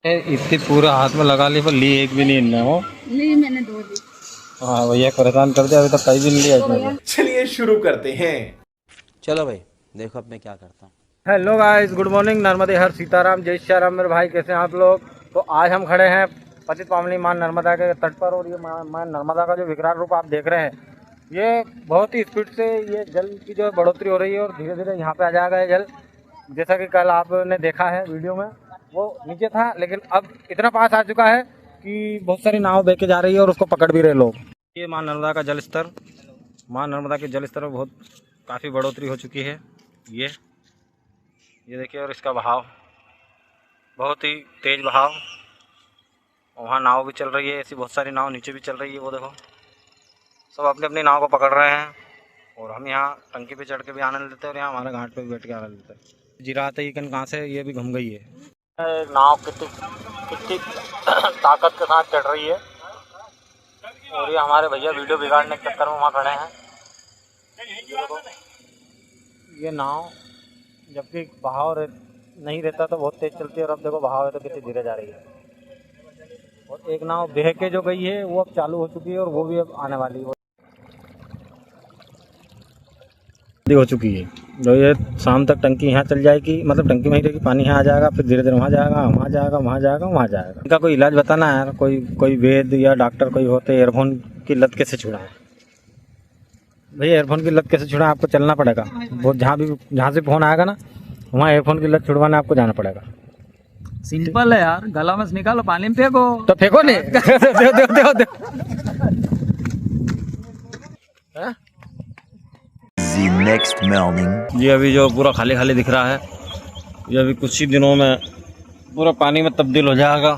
इतनी पूरे हाथ में लगा ली पर ली एक भी नहीं इनने हो ली मैंने 2 ली। हाँ भैया परेशान कर दिया, अभी तक कहीं भी नहीं लिया इसने। चलिए शुरू करते हैं। चलो भाई देखो अब मैं क्या करता हूँ। हेलो गाइस, गुड मॉर्निंग, नर्मदे हर सीताराम, जय श्री राम मेरे भाई, कैसे हैं आप लोग। तो आज हम खड़े हैं पतित पावनी मां नर्मदा के तट पर, और ये मां नर्मदा का जो विकराल रूप आप देख रहे हैं, ये बहुत ही स्पीड से ये जल की जो बढ़ोतरी हो रही है और धीरे धीरे यहाँ पे आ जाएगा ये जल। जैसा कि कल आपने देखा है वीडियो में, वो नीचे था लेकिन अब इतना पास आ चुका है कि बहुत सारी नाव बह के जा रही है और उसको पकड़ भी रहे लोग। ये मां नर्मदा का जल स्तर, मां नर्मदा के जल स्तर में बहुत काफ़ी बढ़ोतरी हो चुकी है। ये देखिए, और इसका बहाव बहुत ही तेज़ बहाव। वहाँ नाव भी चल रही है, ऐसी बहुत सारी नाव नीचे भी चल रही है। वो देखो सब अपनी अपनी नाव को पकड़ रहे हैं और हम यहाँ टंकी पे चढ़ के भी आनंद लेते हैं और यहाँ हमारे घाट पे भी बैठ के आनंद लेते हैं। जिरात है कन कहाँ से ये भी घूम गई है। नाव कितनी ताकत के साथ चढ़ रही है और ये हमारे भैया वीडियो बिगाड़ने के चक्कर में वहाँ खड़े हैं। ये नाव जबकि बहाव नहीं रहता तो बहुत तेज़ चलती है, और अब देखो बहाव है तो कितनी धीरे जा रही है। और एक नाव बह के जो गई है वो अब चालू हो चुकी है और वो भी अब आने वाली है, हो चुकी है। जो ये शाम तक टंकी यहाँ चल जाएगी, मतलब टंकी में ही रहेगी, पानी यहाँ आ जाएगा, फिर धीरे धीरे वहाँ जाएगा, वहाँ जाएगा, वहाँ जाएगा, वहाँ जाएगा। इनका कोई इलाज बताना है यार, कोई वेद या डॉक्टर कोई होते। एयरफोन की लत कैसे छुड़ाएं भैया, एयरफोन की लत कैसे छुड़ाएं? आपको चलना पड़ेगा, वो जहाँ से फ़ोन आएगा ना वहाँ एयरफोन की लत छुड़वाने आपको जाना पड़ेगा। सिंपल है यार, गला में से निकालो, पानी में फेंको। तो फेंको नहीं। दे। नेक्स्ट मॉर्निंग ये अभी जो पूरा खाली खाली दिख रहा है, ये अभी कुछ ही दिनों में पूरा पानी में तब्दील हो जाएगा,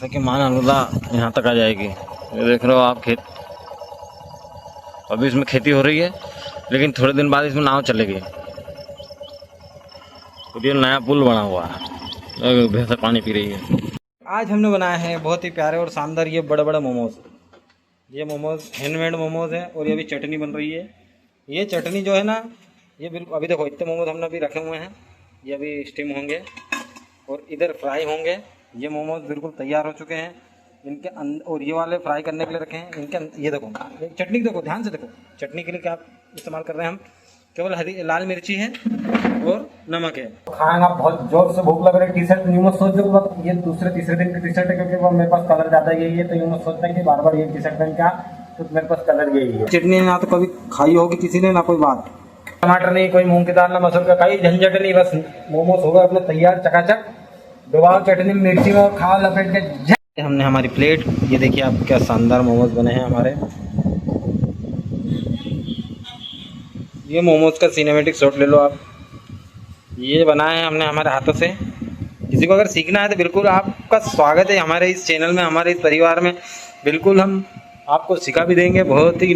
ताकि मां नर्मदा यहाँ तक आ जाएगी। ये देख रहे हो आप खेत, अभी इसमें खेती हो रही है लेकिन थोड़े दिन बाद इसमें नाव चलेगी। तो ये नया पुल बना हुआ है, भैंसा पानी पी रही है। आज हमने बनाया है बहुत ही प्यारे और शानदार ये बड़े बड़े मोमोज। ये मोमोज हैंडमेड मोमोज है और ये भी चटनी बन रही है। ये चटनी जो है ना, ये बिल्कुल अभी देखो इतने मोमोज हमने अभी रखे हुए हैं, ये अभी स्टीम होंगे और इधर फ्राई होंगे। ये मोमोज बिल्कुल तैयार हो चुके हैं इनके अंदर, और ये वाले फ्राई करने के लिए रखे हैं इनके। ये देखो चटनी देखो, ध्यान से देखो। चटनी के लिए क्या इस्तेमाल कर रहे हैं हम? केवल हरी लाल मिर्ची है और नमक है। खाएंगा, बहुत जोर से भूख लग रही है। टी शर्ट यूँ मत सोचो ये दूसरे तीसरे दिन की टी शर्ट है, क्योंकि वो मेरे पास कलर ज़्यादा यही है, तो यूँ मत सोचना कि बार बार ये टी शर्ट पहन के, तो मेरे पास कलर यही है। चटनी ना तो कभी खाई होगी किसी ने, ना कोई बात। टमाटर नहीं, कोई मूंग की दाल, ना मसूर का, कहीं झंझट नहीं। बस मोमोज हो गए अपने तैयार, चकाचक। डुबाओ चटनी मिर्ची में, खाओ लपेट के। हमने हमारी प्लेट, ये देखिए आप क्या शानदार मोमोज बने हैं हमारे। ये मोमोज का सिनेमैटिक शॉट ले लो आप। ये बनाए हैं हमने हमारे हाथों से। किसी को अगर सीखना है तो बिल्कुल आपका स्वागत है हमारे इस चैनल में, हमारे इस परिवार में। बिल्कुल हम आपको सिखा भी देंगे, बहुत ही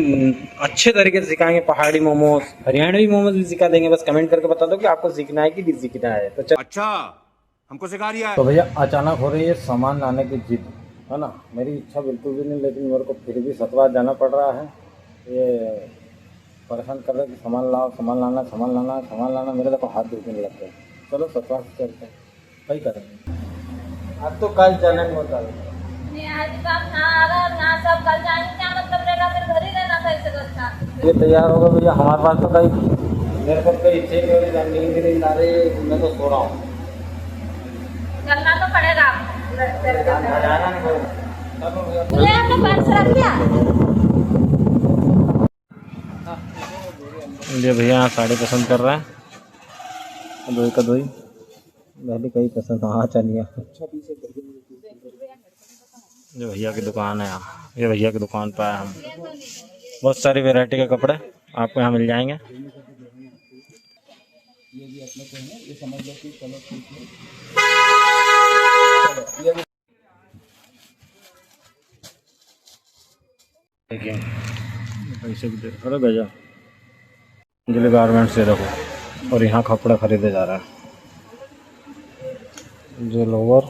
अच्छे तरीके से सिखाएंगे। पहाड़ी मोमोज, हरियाणवी मोमोज भी सिखा देंगे। बस कमेंट करके बता दो कि आपको सीखना है कि नहीं सीखना है। तो अच्छा, हमको सिखा रिया है। तो भैया अचानक हो रही है सामान लाने की जिद, है ना। मेरी इच्छा बिल्कुल भी नहीं, लेकिन मेरे को फिर भी सतवार जाना पड़ रहा है। ये परेशान कर रहे हैं कि सामान लाओ, सामान लाना, सामान लाना, सामान लाना। मेरे देखो हाथ दुखने लगते हैं। चलो सतवार से चलते हैं, कहीं करें। अब तो कल चलेंगे, होता है ये तैयार होगा भैया। हमारे पास तो कहीं मेरे को कहीं नींद नहीं ला रही, मैं तो सो रहा हूँ। चलना तो पड़ेगा। ये भैया यहाँ साड़ी पसंद कर रहा है, दोई का दोई पहले कहीं पसंद। हाँ चलिए, जो भैया की दुकान है यहाँ, ये भैया की दुकान पर आए हम। बहुत सारी वैरायटी के कपड़े आपको यहाँ मिल जाएंगे। देखिए पैसे भी दे, अरे भैया अंजलि गारमेंट्स से देखो, और यहाँ कपड़ा खरीदे जा रहा है। जो लोअर,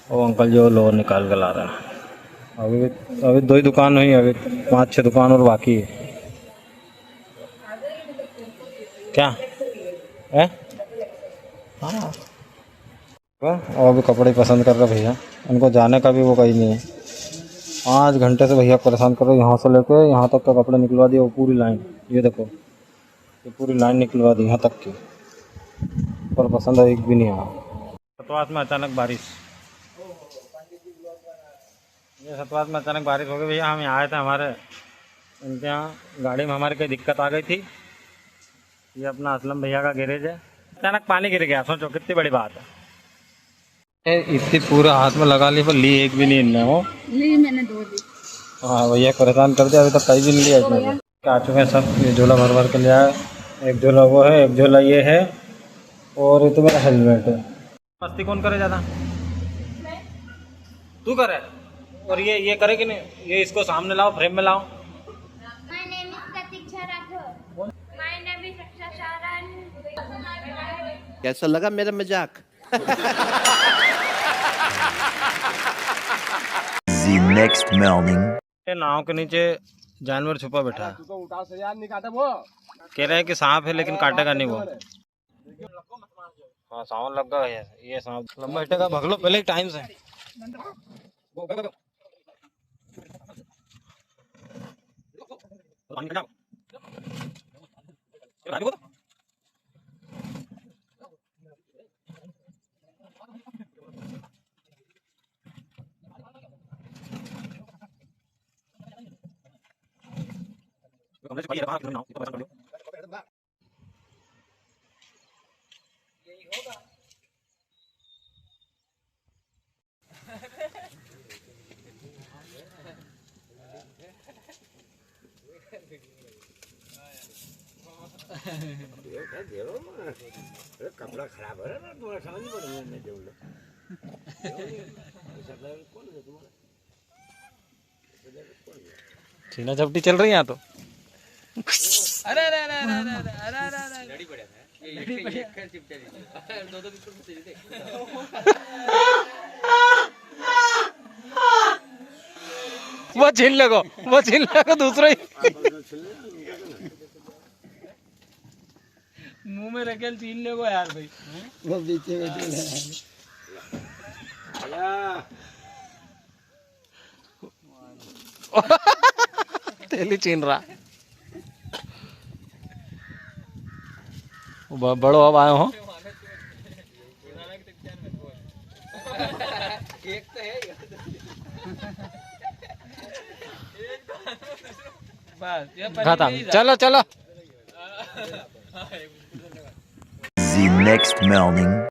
वो अंकल जो लोअर निकाल के ला रहे हैं। अभी 2 ही दुकान हुई, अभी 5-6 दुकान और बाकी है। क्या है? हाँ और अभी कपड़े पसंद कर रहे भैया, उनको जाने का भी वो कहीं नहीं है। 5 घंटे से भैया परेशान कर रहे, यहाँ से लेके यहाँ तक का कपड़े निकलवा दिए, वो पूरी लाइन, ये देखो ये पूरी लाइन निकलवा दी यहाँ तक की, पर पसंद एक भी नहीं आया। सतवात में अचानक बारिश, ये सतवात में अचानक बारिश हो गई भैया। हम यहाँ आए थे, हमारे उनके यहाँ गाड़ी में हमारी कोई दिक्कत आ गई थी। ये अपना असलम भैया का गैरेज है, अचानक पानी गिर गया, सोचो कितनी बड़ी बात है। इतनी पूरा हाथ में लगा ली पर ली एक भी नहीं इनने वो ली मैंने 2 दी। हाँ भैया परेशान कर दिया, अभी तक कहीं भी नहीं लिया इसमें से। आ चुके हैं सब, ये झोला भर भर के लिया है। एक झोला वो है, एक झोला ये है, और ये तो मेरा हेलमेट है। मस्ती कौन करे ज़्यादा? तू करे, और ये करे कि नहीं? ये इसको सामने लाओ, फ्रेम में लाओ। कैसा लगा मेरा मजाक? The next morning. नाव के नीचे जानवर छुपा बैठा है, कह रहे हैं कि सांप है लेकिन काटेगा नहीं वो। हाँ सावन लग गया है, ये सांप लंबा बैठेगा, भग लो पहले टाइम से। कपड़ा खराब है ना, तुम्हारा समझ नहीं पड़ छीना झपटी चल रही है यहाँ तो। अरे अरे अरे अरे अरे अरे अरे अरे लड़ी पड़ा है, लड़ी पड़ा चिपटा दी दो बिस्कुट दे दे। वो छीन लगो दूसरा ही मुंह में रखेल छीन ले को यार भाई। वो पीछे बैठे तेली छीन रहा। बड़ो अब आए हो, खत्म, चलो चलो। The next morning.